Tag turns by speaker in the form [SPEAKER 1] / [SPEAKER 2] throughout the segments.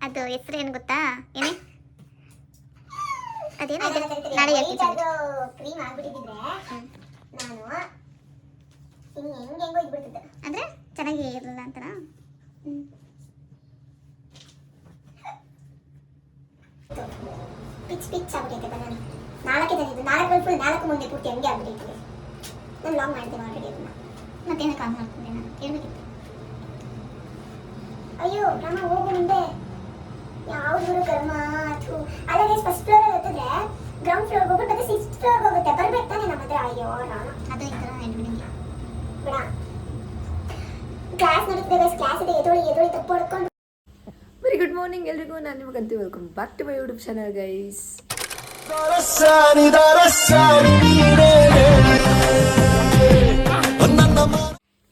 [SPEAKER 1] ಅದು ಹೆಸರು ಏನು ಗೊತ್ತಾ? ಏನೇ ಅದೇನು ನಾಳೆ ಹೇಳ್ತೀನಿ.
[SPEAKER 2] ಕ್ರೀಮ್ ಆಗ್ಬಿಟ್ಟಿದ್ರೆ ನಾನು ಹೆಂಗೆಂಗೋ ಇದ್ಬಿಡ್ತಿದ್ದೆ.
[SPEAKER 1] ಅಂದರೆ ಚೆನ್ನಾಗಿ ಇರಲಿಲ್ಲ ಅಂತನಾ?
[SPEAKER 2] ಪಿಚ್ ಆಗ್ಬಿಟ್ಟೈತೆ ಬನ್ನಿ. 4 ತಂದಿದ್ದು 4 ಫುಲ್ 4 ಮುಂದೆ ಪೂರ್ತಿ ಹಂಗೆ ಆಗ್ಬಿಟ್ಟೈತೆ. ನಾನು ಲಾಂಗ್ ಮಾಡ್ತೇನೆ ಆಲ್ರೆಡಿ ಅದನ್ನ.
[SPEAKER 1] ಮತ್ತೇನಕ್ಕೆ ಆನ್ ಮಾಡ್ಕೊಂಡೆ ನಾನು ಹೇಳ್ಬೇಕಿತ್ತು.
[SPEAKER 2] ಅಯ್ಯೋ ರಾಮ ಹೋಗು ಮುಂದೆ. ಯಾವ್ದು ಕರ್ಮ ಥೂ. ಅಲ್ಲ ಗೈಸ್ ಫಸ್ಟ್ ಫ್ಲೋರ್ ಹತ್ತಿದ್ರೆ ಗ್ರೌಂಡ್ ಫ್ಲೋರ್ ಹೋಗ್ಬಿಟ್ಟು ಮತ್ತೆ 6th ಫ್ಲೋರ್ ಹೋಗುತ್ತೆ. ಬರ್ಬೇಕು ತಾನೆ ನಮ್ಮ ಹತ್ರ. ಅಯ್ಯೋ ರಾಮ
[SPEAKER 1] ಅದು ಈ ಥರ ಹೇಳ್ಬಿಡಿ
[SPEAKER 2] ಬಿಡ. ಕ್ಲಾಸ್ ನಡೀತಿದೆ ಗೈಸ್. ಕ್ಲಾಸ್ ಇದೆ. ಎದೊಳಿ ತಪ್ಪು ಹೊಡ್ಕೊಂಡು.
[SPEAKER 3] ವೆರಿ ಗುಡ್ ಮಾರ್ನಿಂಗ್ ಎಲ್ರಿಗೂ. ನಾನು ನಿಮಗಂತೂ welcome back to my YouTube channel guys.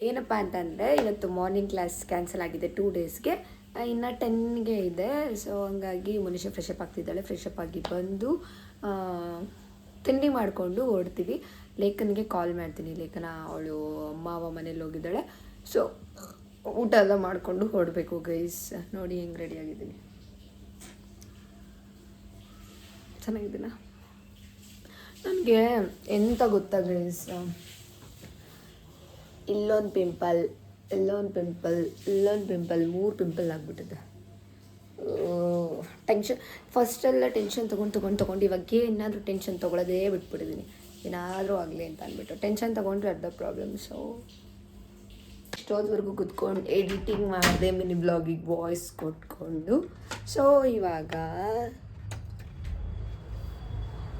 [SPEAKER 3] ಏನಪ್ಪ ಅಂತಂದರೆ ಇವತ್ತು ಮಾರ್ನಿಂಗ್ ಕ್ಲಾಸ್ ಕ್ಯಾನ್ಸಲ್ ಆಗಿದೆ 2 ಡೇಸ್ಗೆ. ಇನ್ನು 10ಗೆ ಇದೆ. ಸೊ ಹಂಗಾಗಿ ಮನುಷ್ಯ ಫ್ರೆಶಪ್ ಆಗ್ತಿದ್ದಾಳೆ. ಫ್ರೆಶಪ್ ಆಗಿ ಬಂದು ತಿಂಡಿ ಮಾಡಿಕೊಂಡು ಹೊರಡ್ತೀವಿ. ಲೇಖನಿಗೆ ಕಾಲ್ ಮಾಡ್ತೀನಿ. ಲೇಖನ ಅವಳು ಮಾವ ಮನೇಲಿ ಹೋಗಿದ್ದಾಳೆ. ಸೊ ಊಟ ಎಲ್ಲ ಮಾಡಿಕೊಂಡು ಹೊರಡಬೇಕು ಗೈಸ್. ನೋಡಿ ಹೆಂಗೆ ರೆಡಿ ಆಗಿದ್ದೀನಿ. ಚೆನ್ನಾಗಿದ್ದೀನ? ನನಗೆ ಎಂತ ಗೊತ್ತಾ ಗೈಸ್, ಇಲ್ಲೊಂದು ಪಿಂಪಲ್, ಇಲ್ಲೊಂದು ಪಿಂಪಲ್, ಇಲ್ಲೊಂದು ಪಿಂಪಲ್, 3 ಪಿಂಪಲ್ ಆಗಿಬಿಟ್ಟಿದೆ. ಟೆನ್ಷನ್ ಫಸ್ಟೆಲ್ಲ ಟೆನ್ಷನ್ ತೊಗೊಂಡು ಇವಾಗ ಏನಾದರೂ ಟೆನ್ಷನ್ ತೊಗೊಳ್ಳೋದೇ ಬಿಟ್ಬಿಟ್ಟಿದ್ದೀನಿ. ಏನಾದರೂ ಆಗಲಿ ಅಂತ ಅಂದ್ಬಿಟ್ಟು ಟೆನ್ಷನ್ ತೊಗೊಂಡ್ರೆ ಅರ್ಧ ಪ್ರಾಬ್ಲಮ್. ಸೊ ಇಷ್ಟೊತ್ತವರೆಗೂ ಕುತ್ಕೊಂಡು ಎಡಿಟಿಂಗ್ ಮಾಡಿದೆ, ಮಿನಿ ಬ್ಲಾಗಿಗೆ ವಾಯ್ಸ್ ಕೊಟ್ಕೊಂಡು. ಸೊ ಇವಾಗ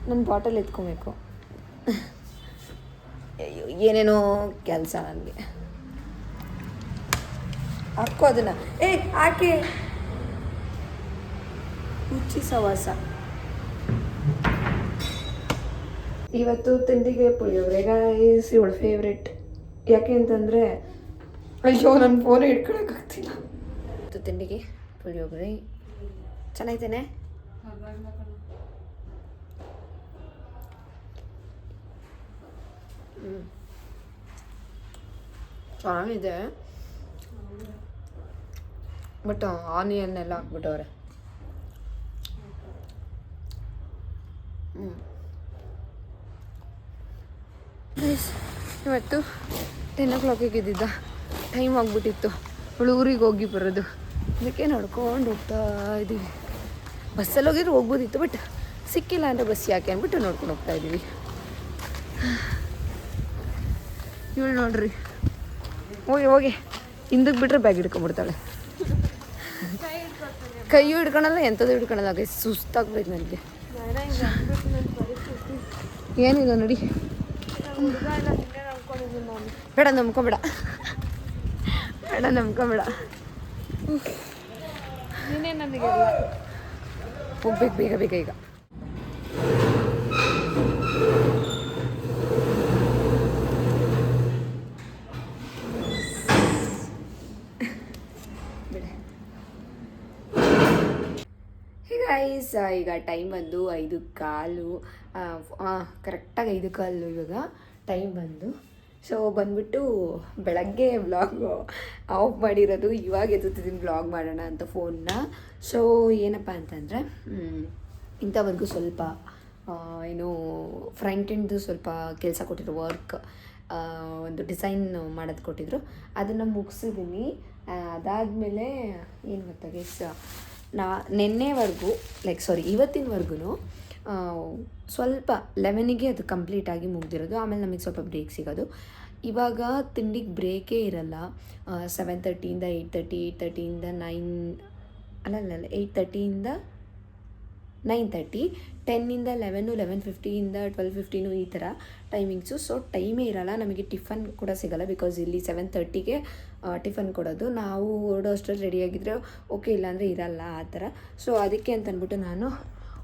[SPEAKER 3] ನನ್ನ ಬಾಟಲ್ ಎತ್ಕೊಬೇಕು. ಅಯ್ಯೋ ಏನೇನೋ ಕೆಲಸ ನನಗೆ. ಹಾಕೋ ಅದನ್ನು. ಹಾಕಿ ಹುಚ್ಚಿ ಸವಾಸ. ಇವತ್ತು ತಿಂಡಿಗೆ ಪುಳಿಯೋಗರೆ ಗೈಸ್, ಇವಳು ಫೇವ್ರೆಟ್. ಯಾಕೆ ಅಂತಂದರೆ ಅಯ್ಯೋ ನನ್ನ ಫೋನೇ ಇಟ್ಕೊಳಕ್ಕಾಗ್ತಿಲ್ಲ. ಇವತ್ತು ತಿಂಡಿಗೆ ಪುಳಿಯೋಗರೆ ಚೆನ್ನಾಗಿದ್ದೇನೆ. ಚೆನ್ನಾಗಿದೆ, ಬಟ್ ಆನಿಯನ್ ಎಲ್ಲ ಹಾಕ್ಬಿಟ್ಟವ್ರೆ. ಇವತ್ತು 10 o'clock ಇದ್ದಿದ್ದ. ಟೈಮ್ ಆಗಿಬಿಟ್ಟಿತ್ತು. ಅವಳು ಊರಿಗೆ ಹೋಗಿ ಬರೋದು. ಅದಕ್ಕೆ ನಡ್ಕೊಂಡು ಹೋಗ್ತಾ ಇದ್ದೀವಿ. ಬಸ್ಸಲ್ಲಿ ಹೋಗಿದ್ರು ಹೋಗ್ಬೋದಿತ್ತು, ಬಟ್ ಸಿಕ್ಕಿಲ್ಲ ಅಂದರೆ ಬಸ್ ಯಾಕೆ ಅಂದ್ಬಿಟ್ಟು ನೋಡ್ಕೊಂಡು ಹೋಗ್ತಾ ಇದ್ದೀವಿ. ಇವಳು ನೋಡ್ರಿ, ಹೋಗಿ ಹಿಂದಕ್ಕೆ ಬಿಟ್ಟರೆ ಬ್ಯಾಗ್ ಹಿಡ್ಕೊಂಡ್ಬಿಡ್ತಾಳೆ. ಕೈಯು ಹಿಡ್ಕೊಳಲ್ಲ, ಎಂಥದ್ದು ಹಿಡ್ಕೊಳಲ್ಲ. ಹಾಗೆ ಸುಸ್ತಾಗ್ಬೇಕು ನನಗೆ. ಏನಿಲ್ಲ ನೋಡಿ. ಬೇಡ ನಂಬ್ಕೊಬೇಡ, ಬೇಡ ನಂಬ್ಕೊಬೇಡ. ನೀನೇ ನನಗೆ ಹೋಗ್ಬೇಕು ಬೇಗ ಬೇಗ ಈಗ. ಗೈಸ್ ಈಗ ಟೈಮ್ ಬಂದು 5:15. ಕರೆಕ್ಟಾಗಿ 5:15 ಇವಾಗ ಟೈಮ್ ಬಂದು. ಸೊ ಬಂದ್ಬಿಟ್ಟು ಬೆಳಗ್ಗೆ ವ್ಲಾಗು ಆಫ್ ಮಾಡಿರೋದು. ಇವಾಗ ಎತ್ತುತ್ತಿದ್ದೀನಿ ವ್ಲಾಗ್ ಮಾಡೋಣ ಅಂತ ಫೋನ್ನ. ಸೊ ಏನಪ್ಪ ಅಂತಂದರೆ ಇಂಥವರೆಗೂ ಸ್ವಲ್ಪ ಏನು ಫ್ರಂಟ್ ಎಂಡ್ದು ಸ್ವಲ್ಪ ಕೆಲಸ ಕೊಟ್ಟಿದ್ರು. ವರ್ಕ್ ಒಂದು ಡಿಸೈನ್ ಮಾಡೋದು ಕೊಟ್ಟಿದ್ರು. ಅದನ್ನು ಮುಗಿಸಿದ್ದೀನಿ. ಅದಾದಮೇಲೆ ಏನು ಗೊತ್ತಾ ಗೈಸ್, ನಿನ್ನೆವರೆಗೂ ಇವತ್ತಿನವರೆಗೂ ಸ್ವಲ್ಪ 11ಗೆ ಅದು ಕಂಪ್ಲೀಟಾಗಿ ಮುಗ್ದಿರೋದು. ಆಮೇಲೆ ನಮಗೆ ಸ್ವಲ್ಪ ಬ್ರೇಕ್ ಸಿಗೋದು. ಇವಾಗ ತಿಂಡಿಗೆ ಬ್ರೇಕೇ ಇರಲ್ಲ. 7:30ಇಂದ 8:30, 8:30ಇಂದ 9 ಅಲ್ಲ 8:30ಇಂದ 9:30, 10ಇಂದ 11, 11:50ಇಂದ 12:15 ಈ ಥರ ಟೈಮಿಂಗ್ಸು. ಸೊ ಟೈಮೇ ಇರಲ್ಲ ನಮಗೆ. ಟಿಫನ್ ಕೂಡ ಸಿಗೋಲ್ಲ, ಬಿಕಾಸ್ ಇಲ್ಲಿ 7:30ಗೆ ಟಿಫನ್ ಕೊಡೋದು. ನಾವು ಹೊರಡೋ ಅಷ್ಟರಲ್ಲಿ ರೆಡಿಯಾಗಿದ್ದರೆ ಓಕೆ, ಇಲ್ಲಾಂದರೆ ಇರಲ್ಲ ಆ ಥರ. ಸೊ ಅದಕ್ಕೆ ಅಂತ ಅಂದ್ಬಿಟ್ಟು ನಾನು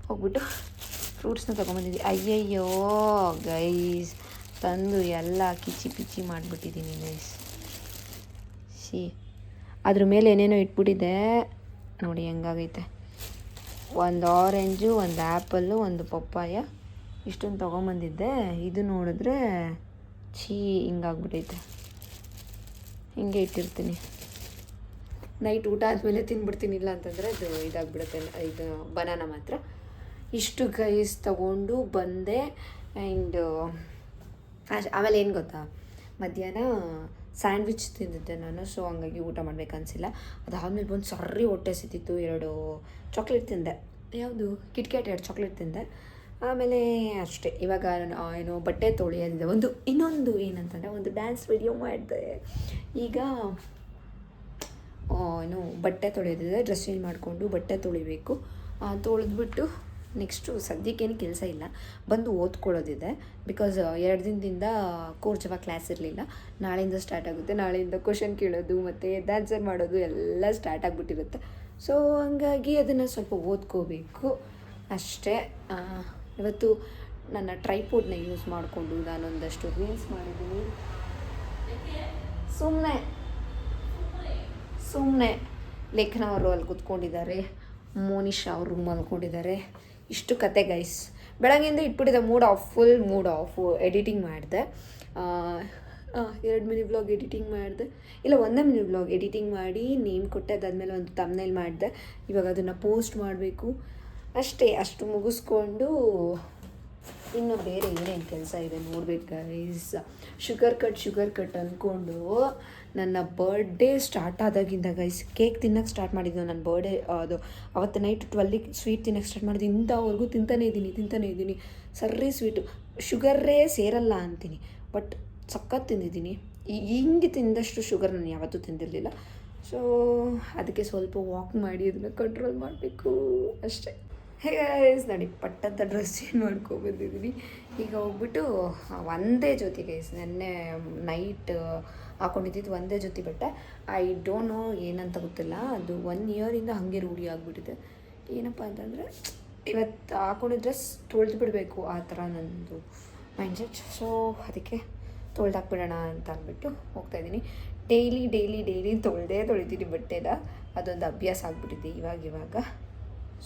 [SPEAKER 3] ಹೋಗ್ಬಿಟ್ಟು ಫ್ರೂಟ್ಸ್ನ ತೊಗೊಂಬಂದಿದ್ದೀನಿ. ಅಯ್ಯಯ್ಯೋ ಗೈಸ್, ತಂದು ಎಲ್ಲ ಕಿಚ್ಚಿ ಪಿಚ್ಚಿ ಮಾಡಿಬಿಟ್ಟಿದ್ದೀನಿ ಗೈಸ್. ಅದ್ರ ಮೇಲೆ ಏನೇನೋ ಇಟ್ಬಿಟ್ಟಿದೆ ನೋಡಿ ಹೆಂಗಾಗೈತೆ. ಒಂದು ಆರೆಂಜು, ಒಂದು ಆ್ಯಪಲ್ಲು, ಒಂದು ಪಪ್ಪಾಯ, ಇಷ್ಟೊಂದು ತೊಗೊಂಬಂದಿದ್ದೆ. ಇದು ನೋಡಿದ್ರೆ ಹಿಂಗಾಗ್ಬಿಟ್ಟೈತೆ. ಹಿಂಗೆ ಇಟ್ಟಿರ್ತೀನಿ. ನೈಟ್ ಊಟ ಆದಮೇಲೆ ತಿನ್ಬಿಡ್ತೀನಿ, ಇಲ್ಲ ಅಂತಂದರೆ ಅದು ಇದಾಗ್ಬಿಡುತ್ತೆ. ಇದು ಬನಾನ ಮಾತ್ರ ಇಷ್ಟು ಗೈಸ್ ತೊಗೊಂಡು ಬಂದೆ. ಆ್ಯಂಡ್ ಆಮೇಲೆ ಏನು ಗೊತ್ತಾ, ಮಧ್ಯಾಹ್ನ ಸ್ಯಾಂಡ್ವಿಚ್ ತಿಂದಿದ್ದೆ ನಾನು. ಸೊ ಹಂಗಾಗಿ ಊಟ ಮಾಡ್ಬೇಕು ಅನಿಸಿಲ್ಲ. ಅದಾದಮೇಲೆ ಬಂದು ಸರ್ರಿ ಹೊಟ್ಟೆ ಸಿಕ್ತಿತ್ತು. 2 ಚಾಕ್ಲೇಟ್ ತಿಂದೆ. ಯಾವುದು ಕಿಟ್ಕ್ಯಾಟ್ 2 ಚಾಕ್ಲೇಟ್ ತಿಂದೆ. ಆಮೇಲೆ ಅಷ್ಟೇ. ಇವಾಗ ಏನು ಬಟ್ಟೆ ತೊಳೆಯೋದಿದೆ. ಇನ್ನೊಂದು ಏನಂತಂದರೆ ಒಂದು ಡ್ಯಾನ್ಸ್ ವಿಡಿಯೋ ಮಾಡಿದೆ. ಈಗ ಏನು ಬಟ್ಟೆ ತೊಳೆಯೋದಿದೆ. ಡ್ರೆಸ್ ಚೇಂಜ್ ಮಾಡಿಕೊಂಡು ಬಟ್ಟೆ ತೊಳಿಬೇಕು. ತೊಳೆದ್ಬಿಟ್ಟು ನೆಕ್ಸ್ಟು ಸದ್ಯಕ್ಕೇನು ಕೆಲಸ ಇಲ್ಲ, ಬಂದು ಓದ್ಕೊಳ್ಳೋದಿದೆ. ಬಿಕಾಸ್ 2 ದಿನದಿಂದ ಕೋರ್ ಜವ ಕ್ಲಾಸ್ ಇರಲಿಲ್ಲ. ನಾಳೆಯಿಂದ ಸ್ಟಾರ್ಟ್ ಆಗುತ್ತೆ. ನಾಳೆಯಿಂದ ಕ್ವಶನ್ ಕೇಳೋದು ಮತ್ತು ಡ್ಯಾನ್ಸರ್ ಮಾಡೋದು ಎಲ್ಲ ಸ್ಟಾರ್ಟ್ ಆಗಿಬಿಟ್ಟಿರುತ್ತೆ. ಸೊ ಹಂಗಾಗಿ ಅದನ್ನು ಸ್ವಲ್ಪ ಓದ್ಕೋಬೇಕು ಅಷ್ಟೇ. ಇವತ್ತು ನನ್ನ ಟ್ರೈಪೋಡ್ನ ಯೂಸ್ ಮಾಡಿಕೊಂಡು ನಾನೊಂದಷ್ಟು ರೀಲ್ಸ್ ಮಾಡಿದ್ದೀನಿ. ಸುಮ್ಮನೆ ಲೇಖನ ಅವರು ಅಲ್ಲಿ ಕೂತ್ಕೊಂಡಿದ್ದಾರೆ, ಮೋನಿಶಾ ಅವರು ಮಲ್ಕೊಂಡಿದ್ದಾರೆ. ಇಷ್ಟು ಕತೆ ಗೈಸ್. ಬೆಳಗ್ಗೆಯಿಂದ ಇಟ್ಬಿಟ್ಟಿದ್ದೆ ಫುಲ್ ಮೂಡ್ ಆಫ್. ಎಡಿಟಿಂಗ್ ಮಾಡಿದೆ, 2 ಮಿನಿ ವ್ಲಾಗ್ ಎಡಿಟಿಂಗ್ ಮಾಡಿದೆ, ಇಲ್ಲ 1 ಮಿನಿ ವ್ಲಾಗ್ ಎಡಿಟಿಂಗ್ ಮಾಡಿ ನೇಮ್ ಕೊಟ್ಟೆ. ಅದಾದಮೇಲೆ ಒಂದು ತಮ್ನೇಲ್ ಮಾಡಿದೆ. ಇವಾಗ ಅದನ್ನು ಪೋಸ್ಟ್ ಮಾಡಬೇಕು ಅಷ್ಟೇ. ಅಷ್ಟು ಮುಗಿಸ್ಕೊಂಡು ಇನ್ನು ಬೇರೆ ಏನೇನು ಕೆಲಸ ಇದೆ ನೋಡ್ಬೇಕು ಗೈಸ್. ಶುಗರ್ ಕಟ್ ಅಂದ್ಕೊಂಡು ನನ್ನ ಬರ್ಡೇ ಸ್ಟಾರ್ಟ್ ಆದಾಗಿಂದ ಗೈಸ್ ಕೇಕ್ ತಿನ್ನೋಕ್ಕೆ ಸ್ಟಾರ್ಟ್ ಮಾಡಿದ್ದು. ನನ್ನ ಬರ್ಡೇ ಅದು ಅವತ್ತು ನೈಟ್ 12ಗೆ ಸ್ವೀಟ್ ತಿನ್ನೋಕ್ಕೆ ಸ್ಟಾರ್ಟ್ ಮಾಡಿದ್ದು. ಇಂಥವರೆಗೂ ತಿಂತಾನೇ ಇದ್ದೀನಿ. ಸರ್ರಿ ಸ್ವೀಟು ಶುಗರೇ ಸೇರಲ್ಲ ಅಂತೀನಿ, ಬಟ್ ಸಖತ್ ತಿಂದಿದ್ದೀನಿ. ಹಿಂಗೆ ತಿಂದಷ್ಟು ಶುಗರ್ ನಾನು ಯಾವತ್ತೂ ತಿಂದಿರಲಿಲ್ಲ. ಸೊ ಅದಕ್ಕೆ ಸ್ವಲ್ಪ ವಾಕ್ ಮಾಡಿ ಅದನ್ನು ಕಂಟ್ರೋಲ್ ಮಾಡಬೇಕು ಅಷ್ಟೇ. ಹೇಗೆ ನೋಡಿ ಪಟ್ಟಂತ ಡ್ರೆಸ್ ಚೇಂಜ್ ಮಾಡ್ಕೊಬಂದಿದ್ದೀನಿ. ಈಗ ಹೋಗ್ಬಿಟ್ಟು ಒಂದೇ ಜೊತೆ ಗೈಸ್, ನೆನ್ನೆ ನೈಟ್ ಹಾಕೊಂಡಿದ್ದು ಒಂದೇ ಜೊತೆ ಬಟ್ಟೆ. ಐ ಡೋಂಟ್ ನೋ ಏನಂತ ಗೊತ್ತಿಲ್ಲ, ಅದು 1 ಇಯರಿಂದ ಹಾಗೆ ರೂಢಿ ಆಗಿಬಿಟ್ಟಿದೆ. ಏನಪ್ಪ ಅಂತಂದರೆ ಇವತ್ತು ಹಾಕೊಂಡಿದ್ದ ಡ್ರೆಸ್ ತೊಳೆದು ಬಿಡಬೇಕು, ಆ ಥರ ನನ್ನದು ಮೈಂಡ್ಸೆಟ್. ಸೊ ಅದಕ್ಕೆ ತೊಳೆದಾಕ್ಬಿಡೋಣ ಅಂತ ಅಂದ್ಬಿಟ್ಟು ಹೋಗ್ತಾಯಿದ್ದೀನಿ. ಡೈಲಿ ತೊಳಿತೀನಿ ಬಟ್ಟೆನ. ಅದೊಂದು ಅಭ್ಯಾಸ ಆಗಿಬಿಟ್ಟಿದೆ ಇವಾಗ.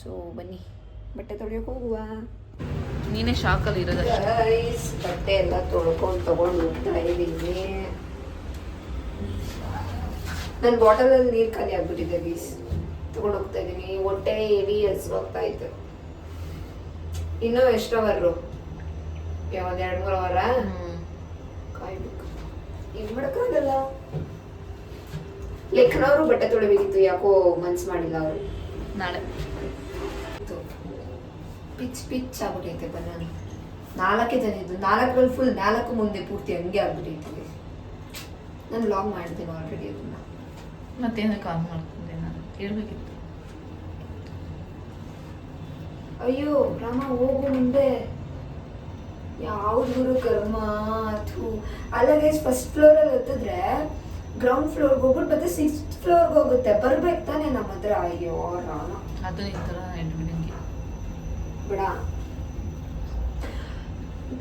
[SPEAKER 3] ಸೊ ಬನ್ನಿ ಬಟ್ಟೆ ತೊಳೆಯೋಕೆ ಹೋಗುವ.
[SPEAKER 4] ನೀನೇ ಶಾಕಲ್ಲಿ ಇರೋದು.
[SPEAKER 3] ಬಟ್ಟೆ ಎಲ್ಲ ತೊಗೊಂಡು ಹೋಗ್ತಾ ಇದ್ದೀನಿ. ನನ್ನ ಬಾಟಲಲ್ಲಿ ನೀರು ಖಾಲಿ ಆಗ್ಬಿಟ್ಟಿದೆ ಗೀಸ್, ತೊಗೊಂಡು ಹೋಗ್ತಾ ಇದ್ದೀನಿ. ಹೊಟ್ಟೆ ಹೆವಿ ಹಸ್ವಾಗ್ತಾ ಇತ್ತು. ಇನ್ನೂ ಎಷ್ಟು ಅವರು? ಒಂದು 2-3 ಅವರ ಕಾಯ್ಬೇಕು. ಏನು ಮಾಡೋಕ್ಕಾಗಲ್ಲ. ಲೆಕ್ಕನವರು ಬಟ್ಟೆ ತೊಳಿಬೇಕಿತ್ತು, ಯಾಕೋ ಮನ್ಸು ಮಾಡಿಲ್ಲ ಅವರು.
[SPEAKER 4] ನಾಳೆ
[SPEAKER 3] ಪಿಚ್ ಆಗ್ಬಿಟ್ಟೈತೆ ಬನಾನ. 4 ತಂದಿದ್ದು, 4 ಫುಲ್ 4 ಮುಂದೆ ಪೂರ್ತಿ ಹಂಗೆ ಆಗ್ಬಿಟ್ಟೈತೆ. ನಾನು ಲಾಗ್ ಮಾಡಿದ್ದೇನೆ ಆಲ್ರೆಡಿ ಅದನ್ನ.
[SPEAKER 4] ಮತ್ತೇನ ಕಾಲ್ ಮಾಡ್ಕೊಂಡೆ ನಾನು ಹೇಳ್ಬೇಕಿತ್ತು.
[SPEAKER 3] ಅಯ್ಯೋ ರಾಮ, ಹೋಗು ಮುಂದೆ. ಯಾವ್ದು ಕರ್ಮ ಅಥು. ಅಲ್ಲ ಗೈಸ್, ಫಸ್ಟ್ ಫ್ಲೋರಲ್ಲಿ ಹತ್ತಿದ್ರೆ ಗ್ರೌಂಡ್ ಫ್ಲೋರ್ಗೆ ಹೋಗ್ಬಿಟ್ಟು ಮತ್ತೆ 6th ಫ್ಲೋರ್ಗೆ ಹೋಗುತ್ತೆ. ಬರ್ಬೇಕು ತಾನೆ ನಮ್ಮ ಹತ್ರ. ಅಯ್ಯೋ ರಾಮ,
[SPEAKER 4] ಅದು ಈ ಥರ ಎಡ್ಬಿಡಂಗೆ
[SPEAKER 3] ಬಿಡ.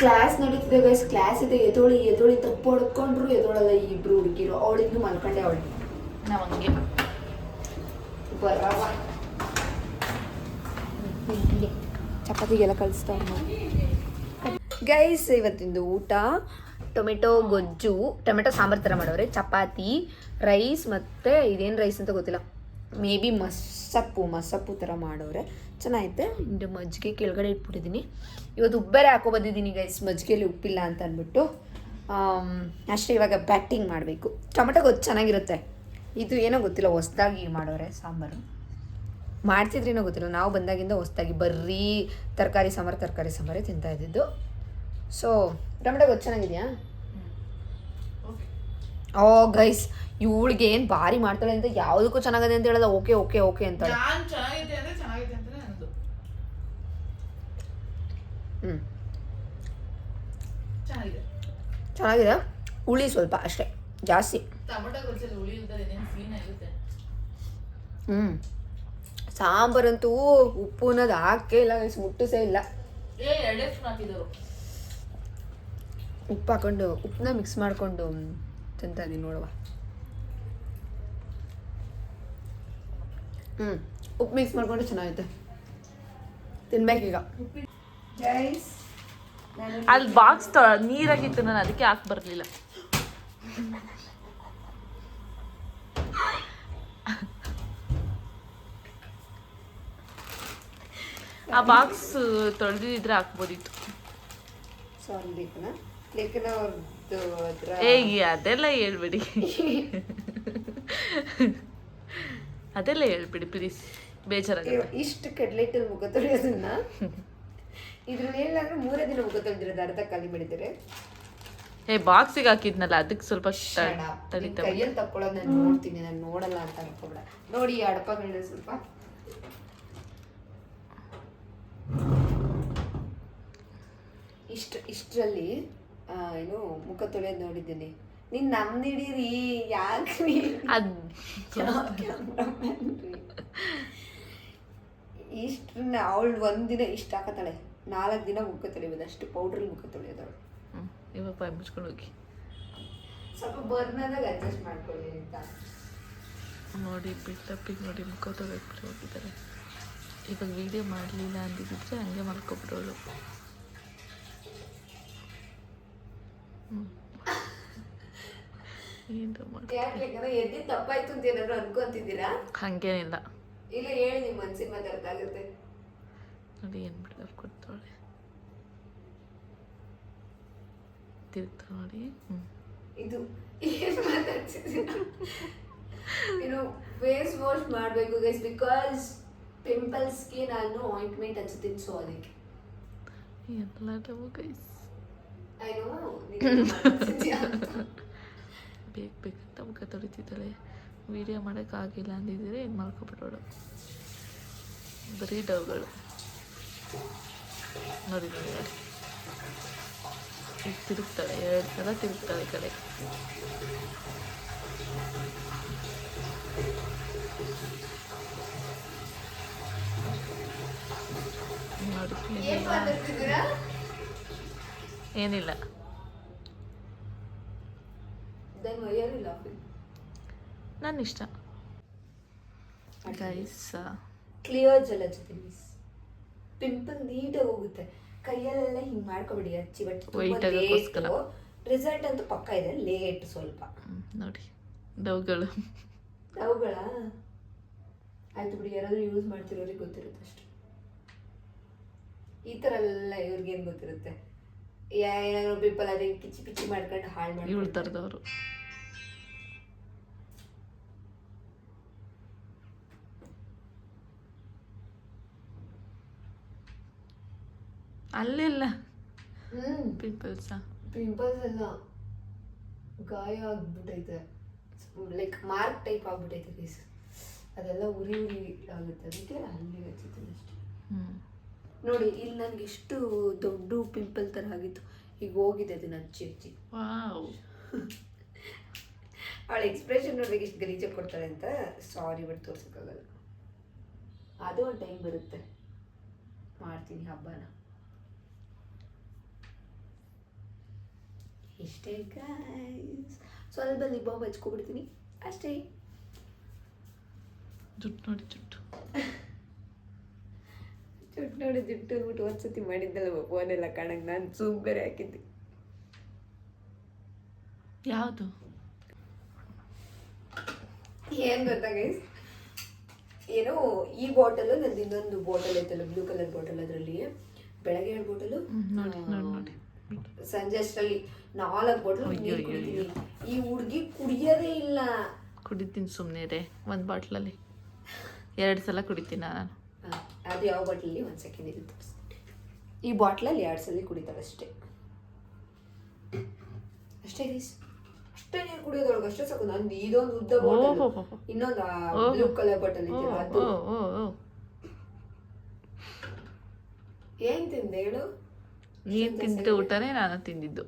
[SPEAKER 3] ಕ್ಲಾಸ್ ನಡೀತಿದೆ ಗೈಸ್, ಕ್ಲಾಸ್ ಇದೆ. ಎದೋಳಿ ತಪ್ಪು ಹೊಡ್ಕೊಂಡ್ರು ಎದೋಳಲ್ಲ ಈ 2 ಹುಡುಗಿರು. ಅವಳಿಗೂ ಮಲ್ಕೊಂಡೆ. ಅವಳು
[SPEAKER 4] ನಾವು ಹಂಗೆ
[SPEAKER 3] ಬರವ ಚಪಾತಿಗೆಲ್ಲ ಕಳಿಸ್ತಾವ ಗೈಸ್. ಇವತ್ತಿಂದು ಊಟ ಟೊಮೆಟೊ ಗೊಜ್ಜು, ಟೊಮೆಟೊ ಸಾಂಬಾರು ಥರ ಮಾಡೋರೆ, ಚಪಾತಿ, ರೈಸ್, ಮತ್ತು ಇದೇನು ರೈಸ್ ಅಂತ ಗೊತ್ತಿಲ್ಲ, ಮೇ ಬಿ ಮಸಪ್ಪು ಥರ ಮಾಡೋರೆ. ಚೆನ್ನಾಗೈತೆ. ಇಂದು ಮಜ್ಜಿಗೆ ಕೆಳಗಡೆ ಇಟ್ಬಿಟ್ಟಿದ್ದೀನಿ. ಇವತ್ತು ಉಪ್ಪೇರೆ ಬಂದಿದ್ದೀನಿ ಗೈಸ್, ಮಜ್ಜಿಗೆಯಲ್ಲಿ ಉಪ್ಪಿಲ್ಲ ಅಂತ ಅಂದ್ಬಿಟ್ಟು. ಅಷ್ಟೇ. ಇವಾಗ ಬ್ಯಾಟಿಂಗ್ ಮಾಡಬೇಕು. ಟೊಮೆಟೊ ಗೊಜ್ಜು ಚೆನ್ನಾಗಿರುತ್ತೆ. ಇದು ಏನೋ ಗೊತ್ತಿಲ್ಲ, ಹೊಸ್ದಾಗಿ ಮಾಡೋರೆ ಸಾಂಬಾರು. ಮಾಡ್ತಿದ್ರೇನೋ ಗೊತ್ತಿಲ್ಲ, ನಾವು ಬಂದಾಗಿಂದ ಹೊಸ್ದಾಗಿ ಬರೀ ತರಕಾರಿ ಸಾಂಬಾರೇ ತಿಂತಾ ಇದ್ದಿದ್ದು. ಸೊ ಟೊಮೆಟೊ ಗೊಜ್ಜು ಚೆನ್ನಾಗಿದೆಯಾ? ಓ ಗೈಸ್, ಇವಳಿಗೆ ಏನು ಭಾರಿ ಮಾಡ್ತಾಳೆ ಅಂತ ಯಾವುದಕ್ಕೂ ಚೆನ್ನಾಗಿದೆ ಅಂತ ಹೇಳಲ್ಲ. ಓಕೆ ಅಂತಾಳೆ. ಚೆನ್ನಾಗಿದೆ. ಹುಳಿ ಸ್ವಲ್ಪ ಅಷ್ಟೇ, ಜಾಸ್ತಿ. ಸಾಂಬಾರಂತೂ ಉಪ್ಪು ಅನ್ನೋದು ಹಾಕೇ ಇಲ್ಲ ಗೈಸ್, ಮುಟ್ಟಿಸೇ ಇಲ್ಲ. ಉಪ್ಪು ಹಾಕೊಂಡು ಉಪ್ಪನ್ನ ಮಿಕ್ಸ್ ಮಾಡಿಕೊಂಡು ತಿಂತಾ ಇದೀನಿ ನೋಡುವ. ಉಪ್ಪು ಮಿಕ್ಸ್ ಮಾಡ್ಕೊಂಡು ಚೆನ್ನಾಗೈತೆ, ತಿನ್ಬೇಕೀಗ.
[SPEAKER 4] ಅಲ್ಲಿ ಬಾಕ್ಸ್ ನೀರಾಗಿತ್ತು, ನಾನು ಅದಕ್ಕೆ ಹಾಕಿ ಬರಲಿಲ್ಲ. ಆ ಬಾಕ್ಸ್ ತೊಳೆದಿದ್ರೆ ಹಾಕ್ಬೋದಿತ್ತು.
[SPEAKER 3] ಸಾರಿ ಲೇಖನ ಅವ್ರದ್ದು ಅದ್ರ
[SPEAKER 4] ಅದೆಲ್ಲ ಹೇಳ್ಬಿಡಿ ಅದೆಲ್ಲ ಹೇಳ್ಬಿಡಿ ಪ್ಲೀಸ್, ಬೇಜಾರಾಗುತ್ತೆ.
[SPEAKER 3] ಇಷ್ಟು ಕಡ್ಲೆಟ್ಟಲ್ಲಿ ಮುಖ ತೊಳೆಯೋದನ್ನ ಇದ್ರಲ್ಲಿ ಏನಿಲ್ಲ 3 ದಿನ ಮುಖ ತೊಳೆದಿರೋದು, ಅರ್ಧ ಖಾಲಿ ಮಾಡಿದ್ದಾರೆ.
[SPEAKER 4] ಬಾಕ್ಸಿಗೆ ಹಾಕಿದ್ನಲ್ಲ ಅದಕ್ಕೆ ಸ್ವಲ್ಪ ತಡಿತಾ
[SPEAKER 3] ಕೈಯಲ್ಲಿ ತಕ್ಕೊಳ್ಳೋದು ನಾನು ನೋಡ್ತೀನಿ, ನಾನು ನೋಡಲ್ಲ ಅಂತ ಅನ್ಕೋಬೇಡ. ನೋಡಿ ಈ ಅಡಪಗಳಿದೆ ಸ್ವಲ್ಪ. ಇಷ್ಟರಲ್ಲಿ ಏನು ಮುಖ ತೊಳೆಯೋದು ನೋಡಿದ್ದೀನಿ. ನೀನ್ ನಮ್ದು ಹಿಡೀರಿ, ಯಾಕ್ರಿ ಇಷ್ಟನ್ನ ಅವಳು ಒಂದಿನ ಇಷ್ಟ ಹಾಕತ್ತಾಳೆ, 4 ದಿನ ಮುಖ ತೊಳಿಬೋದು, ಅಷ್ಟು ಪೌಡ್ರಲ್ಲಿ ಮುಖ ತೊಳೆಯೋದವಳು.
[SPEAKER 4] ಇವಾಗ ಬಾಯ್ ಮುಚ್ಕೊಂಡು ಹೋಗಿ.
[SPEAKER 3] ಸ್ವಲ್ಪ ಬರ್ನಾದಾಗ ಅಡ್ಜಸ್ಟ್ ಮಾಡ್ಕೊಳ್ಳಿ ಅಂತ
[SPEAKER 4] ನೋಡಿ. ಬಿಟ್ಟಪ್ಪಿಗೆ ನೋಡಿ ಮುಖ ತೊಗೊಬಿಟ್ಟು ಹೋಗಿದ್ದಾರೆ. ಇವಾಗ ವಿಡಿಯೋ ಮಾಡಲಿಲ್ಲ ಅಂದಿದ್ರೆ ಹಂಗೆ ಮಾಡ್ಕೊಬಿಡೋಳು.
[SPEAKER 3] ಎದ್ದಿ ತಪ್ಪಾಯ್ತು ಅಂತ ಏನಾದ್ರು ಅನ್ಕೊಂತಿದ್ದೀರಾ?
[SPEAKER 4] ಹಂಗೇನಿಲ್ಲ,
[SPEAKER 3] ಇಲ್ಲ ಹೇಳಿ, ನಿಮ್ಮ ಮನ್ಸಿನ ಮಾತಾಡ್ತಾಗುತ್ತೆ.
[SPEAKER 4] ನೋಡಿ ಏನು ಬಿಡೋರು ಕೊಡ್ತಾಳೆ, ತಿರುಗ್ತಾ ನೋಡಿ.
[SPEAKER 3] ಇದು ಏನು ಮಾತಾಡ್ತಿದ್ದೀರಾ? ಏನು ಫೇಸ್ ವಾಶ್ ಮಾಡಬೇಕು ಗೈಸ್, ಬಿಕಾಸ್ ಪಿಂಪಲ್ಸ್ಗೆ ನಾನು ಆಯಿಂಟ್ಮೆಂಟ್ ಹಚ್ಚುತ್ತೀನಿ, ಸೊ ಅದಕ್ಕೆ
[SPEAKER 4] ಎಲ್ಲರೂ ಗೈಸ್ ಬೇಕಂತ ಮುಖ ತೊಳಿತಿದ್ದಾಳೆ. ವಿಡಿಯೋ ಮಾಡೋಕ್ಕಾಗಿಲ್ಲ ಅಂದಿದ್ರೆ ಏನು ಮಾಡ್ಕೊಬಿಡೋಳು. ಬರೀ ಡವ್ಗಳು ನೋಡಿ ನೋಡಿ ನೋಡಿ. ಈಗ ತಿರುಗ್ತಾಳೆ, 2 ಸಲ ತಿರುಗ್ತಾಳೆ ಈ ಕಡೆ. ನೋಡಿ ಏನಿಲ್ಲ. ನನ್ನ ಇಷ್ಟ ಗೈಸ್.
[SPEAKER 3] ಕ್ಲಿಯರ್ ಜೆಲ್ ಹಚ್ಚುತ್ತೀನಿ, ಪಿಂಪಲ್ ನೀಟಾಗಿ ಹೋಗುತ್ತೆ. ಕೈಯಲ್ಲೆಲ್ಲ ಹಿಂಗೆ ಮಾಡ್ಕೊಬಿಡಿ ಹಚ್ಚಿ, ಬಟ್ ರಿಸಲ್ಟ್ ಅಂತೂ ಪಕ್ಕ ಇದೆ, ಲೇಟ್ ಸ್ವಲ್ಪ.
[SPEAKER 4] ನೋಡಿ ಡವ್ಗಳು
[SPEAKER 3] ಆಯ್ತು ಬಿಡಿ, ಯಾರಾದ್ರೂ ಯೂಸ್ ಮಾಡ್ತಿರೋರಿಗೆ ಗೊತ್ತಿರುತ್ತೆ ಅಷ್ಟು. ಈ ಥರ ಎಲ್ಲ ಇವ್ರಿಗೇನು ಗೊತ್ತಿರುತ್ತೆ? ಏನಾದ್ರು ಪಿಂಪಲ್ ಅದೇ ಕಿಚ್ಚಿ ಪಿಚ್ಚಿ ಮಾಡ್ಕೊಂಡು ಹಾಳು ಮಾಡಿ
[SPEAKER 4] ಇವಳು ಥರದವರು. ಅಲ್ಲೆಲ್ಲ ಪಿಂಪಲ್ಸ್
[SPEAKER 3] ಎಲ್ಲ ಗಾಯ ಆಗ್ಬಿಟ್ಟೈತೆ, ಲೈಕ್ ಮಾರ್ಕ್ ಟೈಪ್ ಆಗ್ಬಿಟ್ಟೈತೆ ಗೈಸ್. ಅದೆಲ್ಲ ಉರಿ ಆಗುತ್ತೆ, ಅದಕ್ಕೆ ಅಲ್ಲಿಗೆ ಹಚ್ಚಿದ್ದೀನಿ ಅಷ್ಟೇ. ನೋಡಿ ಇಲ್ಲಿ ನನಗೆ ಎಷ್ಟು ದೊಡ್ಡ ಪಿಂಪಲ್ ಥರ ಆಗಿತ್ತು, ಈಗ ಹೋಗಿದೆ ಅದನ್ನ ಹಚ್ಚಿ. ಅವಳ ಎಕ್ಸ್ಪ್ರೆಷನ್ ನೋಡ್ಬೇಕು ಎಷ್ಟು ಗಲೀಜಾಗಿ ಕೊಡ್ತಾಳೆ ಅಂತ. ಸಾರಿ ಬಟ್ ತೋರ್ಸೋಕ್ಕಾಗಲ್ಲ, ಅದು ಒಂದು ಟೈಮ್ ಬರುತ್ತೆ, ಮಾಡ್ತೀನಿ ಹಬ್ಬನ. ಇಷ್ಟೇ ಗೈಸ್, ಸ್ವಲ್ಪ ಲಿಪ್ ಬಾಮ್ ಹಚ್ಕೊಬಿಡ್ತೀನಿ ಅಷ್ಟೇ.
[SPEAKER 4] ಜುಟ್ಟು ನೋಡಿ, ಜುಟ್ಟು
[SPEAKER 3] ನೋಡಿ ಜುಟ್ಟು ಅಂದ್ಬಿಟ್ಟು ಒಂದ್ಸತಿ ಮಾಡಿದ್ದಲ್ಲ ಫೋನೆಲ್ಲ ಕಾಣಂಗೆ, ನಾನು ಸೂಪ್ ಬೇರೆ ಹಾಕಿದ್ದೆ.
[SPEAKER 4] ಯಾವುದು
[SPEAKER 3] ಏನು ಗೊತ್ತಾ ಗೈಸ್, ಏನೋ ಈ ಬಾಟಲು ನಂದು ಇನ್ನೊಂದು ಬಾಟಲ್ ಐತಲ್ಲ, ಬ್ಲೂ ಕಲರ್ ಬಾಟಲ್, ಅದರಲ್ಲಿ ಬೆಳಗ್ಗೆ 2 ಬಾಟಲು,
[SPEAKER 4] ನೋಡಿ ನೋಡಿ ನೋಡಿ,
[SPEAKER 3] ಸಂಜೆ ಅಷ್ಟರಲ್ಲಿ 4 ಬಾಟಲ್ ಕುಡಿತೀನಿ. ಈ ಹುಡುಗಿ ಕುಡಿಯೋದೇ ಇಲ್ಲ.
[SPEAKER 4] ಕುಡಿತೀನಿ ಸುಮ್ಮನೆ ರೀ, 1 ಬಾಟ್ಲಲ್ಲಿ 2 ಸಲ ಕುಡಿತೀನಿ ನಾನು.
[SPEAKER 3] ಅದು ಯಾವ ಬಾಟ್ಲಲ್ಲಿ 1 ಸೆಕೆಂಡ್ ಇರುತ್ತೆ, ಈ ಬಾಟ್ಲಲ್ಲಿ 2 ಸಲ ಕುಡಿತಾಳೆ ಅಷ್ಟೇ. ಅಷ್ಟೇ ಗೈಸ್, ಅಷ್ಟೇ ನೀರು ಕುಡಿಯೋದೊಳಗೆ ಅಷ್ಟೇ ಸಾಕು. ನಂದು ಇದೊಂದು ಉದ್ದ ಬಾಟಲ್, ಇನ್ನೊಂದು ಬ್ಲೂ ಕಲರ್ ಬಾಟಲ್ ಇದೆ, ಅದು. ಏನ್ ತಿಂದೆ ಹೇಳು?
[SPEAKER 4] ನೀನು ತಿಂದಿದ್ದ ಊಟನೇ ನಾನು ತಿಂದಿದ್ದು.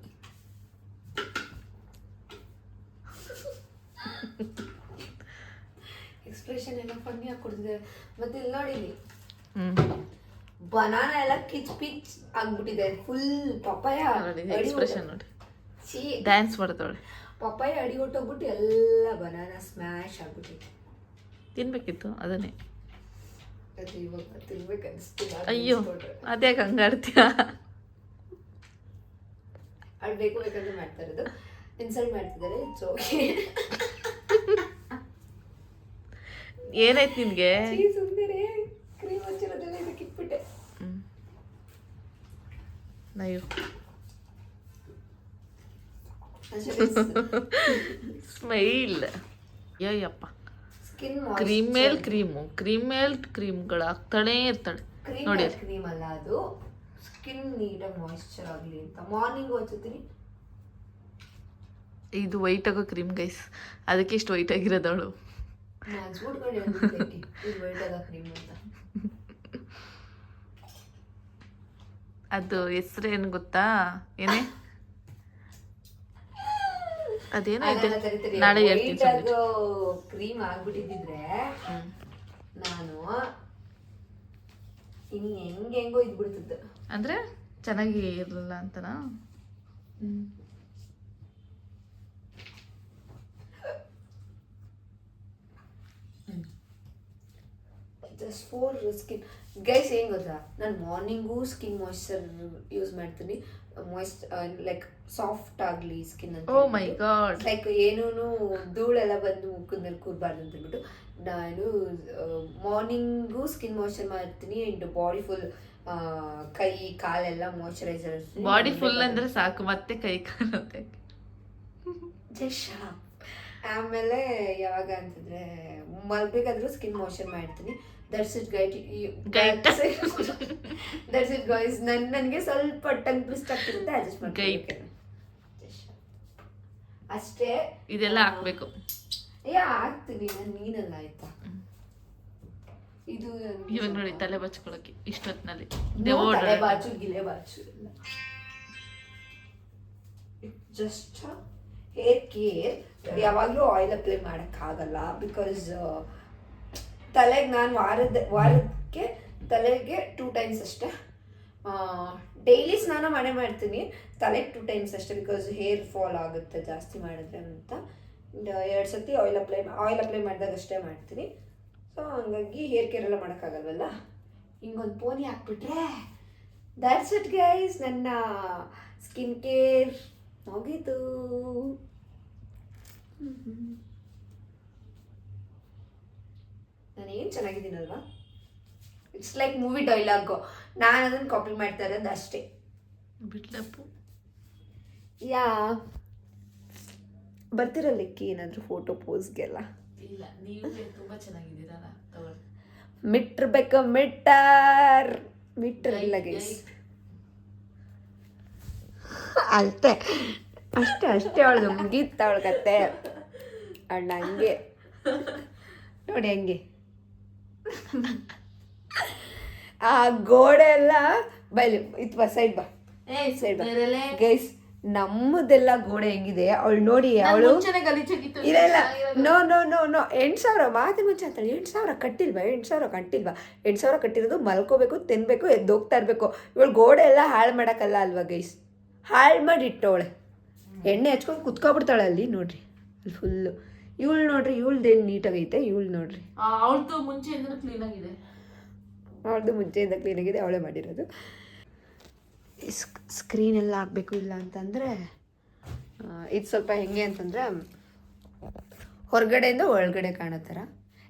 [SPEAKER 3] ಎಕ್ಸ್ಪ್ರೆಷನ್ ಎಲ್ಲ ಫನ್ನಿ ಆಗಿ ಕೊಡ್ತಿದ್ದಾರೆ. ಮತ್ತೆ ಇಲ್ಲಿ ನೋಡಿ, ಬನಾನ ಎಲ್ಲ ಕಿಚ್ ಪಿಚ್ ಆಗ್ಬಿಟ್ಟಿದೆ, ಫುಲ್ ಪಪ್ಪಾಯ
[SPEAKER 4] ಎಕ್ಸ್ಪ್ರೆಷನ್ ನೋಡಿ, ಡ್ಯಾನ್ಸ್ ಮಾಡ್ತಾಳೆ.
[SPEAKER 3] ಪಪ್ಪಾಯ ಅಡಿ ಹೊಟ್ಟೋಗ್ಬಿಟ್ಟು ಎಲ್ಲ ಬನಾನ ಸ್ಮ್ಯಾಶ್ ಆಗ್ಬಿಟ್ಟಿದೆ.
[SPEAKER 4] ತಿನ್ಬೇಕಿತ್ತು ಅದನ್ನೇ.
[SPEAKER 3] ಅದು ಇವಾಗ ತಿನ್ಬೇಕನ್ನಿಸ್ತಿಲ್ಲ.
[SPEAKER 4] ಅಯ್ಯೋ ಅದ್ಯಾಕೆ ಹಂಗಾಡ್ತೀಯ?
[SPEAKER 3] ಅದು ಬೇಕು ಬೇಕಂದ್ರೆ ಮಾಡ್ತಾ ಇರೋದು, ಇನ್ಸಲ್ಟ್ ಮಾಡ್ತಿದ್ದಾರೆ. It's okay.
[SPEAKER 4] ಏನಾಯ್ತು ನಿನ್ಗೆ?
[SPEAKER 3] ಸುಂದರ ಕ್ರೀಮ್ ಹಚ್ಚಿರೋದೆಲ್ಲ ಇದಕ್ಕೆ ಇಟ್ಬಿಟ್ಟೆ.
[SPEAKER 4] ನೈವ್ ಸ್ಮೈಲ್ ಅಯ್ಯಪ್ಪ.
[SPEAKER 3] ಸ್ಕಿನ್
[SPEAKER 4] ಕ್ರೀಮ್ ಮೇಲ್ ಕ್ರೀಮ್ಗಳು ಹಾಕ್ತಾನೆ ಇರ್ತಾಳೆ ನೋಡಿ.
[SPEAKER 3] ಕ್ರೀಮ್ ಅಲ್ಲ ಅದು, ಸ್ಕಿನ್ ನೀಟಾಗಿ ಮಾಯಿಶ್ಚರ್ ಆಗಲಿ ಅಂತ ಮಾರ್ನಿಂಗ್ ಹಚ್ಚುತ್ತೀನಿ.
[SPEAKER 4] ಇದು ವೈಟ್ ಆಗೋ ಕ್ರೀಮ್ ಗೈಸ್, ಅದಕ್ಕೆ ಇಷ್ಟು ವೈಟ್ ಆಗಿರೋದವಳು. ಅದು ಹೆಸ್ರು ಏನು ಗೊತ್ತಾ? ಏನೇ ಅದೇನೋ ಇದೆ, ನಾಳೆ ಹೇಳ್ತೀನಿ.
[SPEAKER 3] ಕ್ರೀಮ್ ಆಗ್ಬಿಟ್ಟಿದ್ರೆ ನಾನು ಇನ್ನು ಹೆಂಗೋ ಇದ್ಬಿಡ್ತಿದ್ದೆ.
[SPEAKER 4] ಅಂದ್ರೆ ಚೆನ್ನಾಗಿ ಇರಲಿಲ್ಲ ಅಂತನಾ?
[SPEAKER 3] Just for skin guys. ಏನು ಗೊತ್ತಾ, ನಾನು ಮಾರ್ನಿಂಗು ಸ್ಕಿನ್ ಮಾಯಿಶ್ಚರ್ ಯೂಸ್ ಮಾಡ್ತೀನಿ. ಲೈಕ್ ಸಾಫ್ಟ್ ಆಗಲಿ ಸ್ಕಿನ್ ಅಂತ.
[SPEAKER 4] ಓ ಮೈ ಗಾಡ್.
[SPEAKER 3] ಲೈಕ್ ಏನೂ ಧೂಳೆಲ್ಲ ಬಂದು ಮುಖದ ಮೇಲೆ ಕೂರಬಾರ್ದು ಅಂತ ಹೇಳ್ಬಿಟ್ಟು ನಾನು ಮಾರ್ನಿಂಗು ಸ್ಕಿನ್ ಮಾಯಿಶ್ಚರ್ ಮಾಡ್ತೀನಿ. ಆ್ಯಂಡ್ ಬಾಡಿ ಫುಲ್ ಕೈ ಕಾಲೆಲ್ಲ ಮಾಯಿಶ್ಚರೈಸರ್.
[SPEAKER 4] ಬಾಡಿ ಫುಲ್ ಅಂದ್ರೆ ಸಾಕು, ಮತ್ತೆ ಕೈ ಕಾಲು
[SPEAKER 3] ಜಸ್ಟ್. ಆಮೇಲೆ ಯಾವಾಗ ಅಂತಂದ್ರೆ ಮಲ್ಬೇಕಾದ್ರೂ ಸ್ಕಿನ್ ಮಾಯಿಶ್ಚರ್ ಮಾಡ್ತೀನಿ. That's it guys. ನನಗೆ ಸ್ವಲ್ಪ ಟಂಗ್ ಟ್ವಿಸ್ಟ್ ಆಗ್ತಿರುತ್ತೆ, ಅಡ್ಜಸ್ಟ್ ಮಾಡ್ತೀನಿ ಅಷ್ಟೇ.
[SPEAKER 4] ಇದೆಲ್ಲ ಹಾಕ್ಬೇಕು.
[SPEAKER 3] ಹಾಕ್ತೀನಿ ನಾನು, ನೀನಲ್ಲ ಆಯ್ತಾ. ಇದು
[SPEAKER 4] ಇವಾಗ ನೋಡಿ ತಲೆ ಬಚ್ಕೊಳಕ್ಕೆ ಇಷ್ಟೊತ್ತಿನಲ್ಲಿ
[SPEAKER 3] ತಲೆ ಬಾಚು ಗಿಲೆ ಬಾಚು ಎಲ್ಲ. Just hair care. ಯಾವಾಗಲೂ ಆಯಿಲ್ ಅಪ್ಲೈ ಮಾಡೋಕ್ಕಾಗಲ್ಲ, ಬಿಕಾಸ್ ತಲೆಗೆ ನಾನು ವಾರಕ್ಕೆ ತಲೆಗೆ 2 times ಅಷ್ಟೇ. ಡೈಲಿ ಸ್ನಾನ ಮಾಡ್ತೀನಿ, ತಲೆಗೆ 2 times ಅಷ್ಟೇ, ಬಿಕಾಸ್ ಹೇರ್ ಫಾಲ್ ಆಗುತ್ತೆ ಜಾಸ್ತಿ ಮಾಡಿದ್ರೆ ಅಂತ. 2 ಸತಿ ಆಯಿಲ್ ಅಪ್ಲೈ ಮಾಡಿದಾಗ ಅಷ್ಟೇ ಮಾಡ್ತೀನಿ. ಸೊ ಹಂಗಾಗಿ ಹೇರ್ ಕೇರ್ ಎಲ್ಲ ಮಾಡೋಕ್ಕಾಗಲ್ವಲ್ಲ, ಹಿಂಗೊಂದು ಪೋನಿ ಹಾಕ್ಬಿಟ್ರೆ ದ್ಯಾಟ್ಸ್ ಇಟ್ ಗೈಸ್. ನನ್ನ ಸ್ಕಿನ್ ಕೇರ್ ಮುಗೀತು. ನಾನೇನು ಚೆನ್ನಾಗಿದ್ದೀನಲ್ವಾ? ಇಟ್ಸ್ ಲೈಕ್ ಮೂವಿ ಡೈಲಾಗು, ನಾನು ಅದನ್ನು ಕಾಪಿ ಮಾಡ್ತಾ ಇರೋದು ಅಷ್ಟೇ.
[SPEAKER 4] ಬಿಟ್ಲಪ್ಪು
[SPEAKER 3] ಬರ್ತಿರಲಿಕ್ಕೆ ಏನಾದರೂ ಫೋಟೋ ಪೋಸ್ಗೆಲ್ಲ?
[SPEAKER 4] ಇಲ್ಲ, ನೀವು ತುಂಬಾ ಚೆನ್ನಾಗಿದ್ದೀರಲ್ಲ, ತಗೊಳ್ಳಿ.
[SPEAKER 3] ಮಿಟ್ಟಿರ್ಬೇಕು, ಮಿಟ್ಟಿರಲಿಲ್ಲ ಗೈಸ್. ಅಷ್ಟೇ ಅವಳದು ಮುಗೀತ ಅವಳ ಕತೆ. ಅಣ್ಣ ಹಂಗೆ ನೋಡಿ, ಹಂಗೆ ಆ ಗೋಡೆ ಎಲ್ಲ ಬೈಲಿ ಇತ್ತು. ಸೈಡ್ ಬಾ ಗೈಸ್. ನಮ್ಮದೆಲ್ಲ ಗೋಡೆ ಹೆಂಗಿದೆ ಅವಳು ನೋಡಿ. ಅವಳು ಇಲ್ಲ ನೋ 8,000 ಮಾತಿನ ಮುಂಚೆ ಅಂತಾಳೆ. 8,000 ಕಟ್ಟಿಲ್ವಾ? 8,000 ಕಟ್ಟಿರೋದು ಮಲ್ಕೋಬೇಕು, ತಿನ್ಬೇಕು, ಎದ್ದೋಗ್ತಾ ಇರಬೇಕು. ಇವಳು ಗೋಡೆ ಎಲ್ಲ ಹಾಳು ಮಾಡೋಕ್ಕಲ್ಲ ಅಲ್ವಾ ಗೈಸ್? ಹಾಳು ಮಾಡಿ ಇಟ್ಟವಳೆ, ಎಣ್ಣೆ ಹಚ್ಕೊಂಡು ಕುತ್ಕೊಬಿಡ್ತಾಳೆ ಅಲ್ಲಿ ನೋಡ್ರಿ, ಅಲ್ಲಿ ಫುಲ್ಲು. ಇವಳು ನೋಡ್ರಿ, ಇವಳ್ದೇನು ನೀಟಾಗೈತೆ. ಇವಳು ನೋಡ್ರಿ,
[SPEAKER 4] ಅವಳದು ಮುಂಚೆಯಿಂದ ಕ್ಲೀನಾಗಿದೆ.
[SPEAKER 3] ಅವಳೇ ಮಾಡಿರೋದು. ಸ್ಕ್ರೀನ್ ಎಲ್ಲ ಹಾಕಬೇಕು. ಇಲ್ಲ ಅಂತಂದರೆ ಇದು ಸ್ವಲ್ಪ ಹೆಂಗೆ ಅಂತಂದರೆ ಹೊರಗಡೆಯಿಂದ ಒಳಗಡೆ ಕಾಣೋ ಥರ,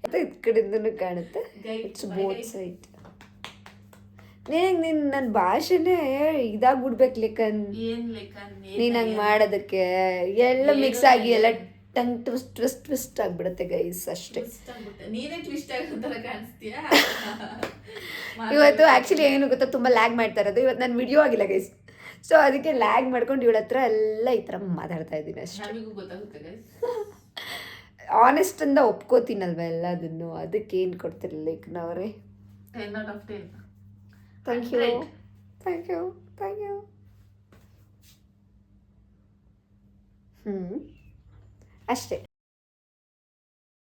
[SPEAKER 3] ಇದು ಕಡೆಯಿಂದನೂ ಕಾಣುತ್ತೆ. It's both side. ನಿನ್ನ ನನ್ನ ಭಾಷೆನೇ ಇದಾಗ್ಬಿಡ್ಬೇಕು ಲೆಕ್ಕನ್. ನೀನು ಹಂಗೆ ಮಾಡೋದಕ್ಕೆ ಎಲ್ಲ ಮಿಕ್ಸ್ ಆಗಿ ಎಲ್ಲ ಟಂಗ್ ಟ್ವಿಸ್ಟ್ ಆಗಿಬಿಡುತ್ತೆ ಗೈಸ್, ಅಷ್ಟೇ. ಇವತ್ತು ಆ್ಯಕ್ಚುಲಿ ಏನು ಗೊತ್ತಾ, ತುಂಬ ಲ್ಯಾಗ್ ಮಾಡ್ತಾ ಇರೋದು. ಇವತ್ತು ನಾನು ವಿಡಿಯೋ ಆಗಿಲ್ಲ ಗೈಸ್, ಸೊ ಅದಕ್ಕೆ ಲ್ಯಾಗ್ ಮಾಡ್ಕೊಂಡು ಇವಳ ಹತ್ರ ಎಲ್ಲ ಈ ಥರ ಮಾತಾಡ್ತಾ ಇದ್ದೀನಿ ಅಷ್ಟೇ. ಆನೆಸ್ಟ್ ಅಂದ ಒಪ್ಕೋತೀನಲ್ವ ಎಲ್ಲದನ್ನು, ಅದಕ್ಕೆ ಏನು ಕೊಡ್ತಿರಲಿಲ್ಲ ಲೇಖನವರೇ. Thank you. ಅಷ್ಟೇ.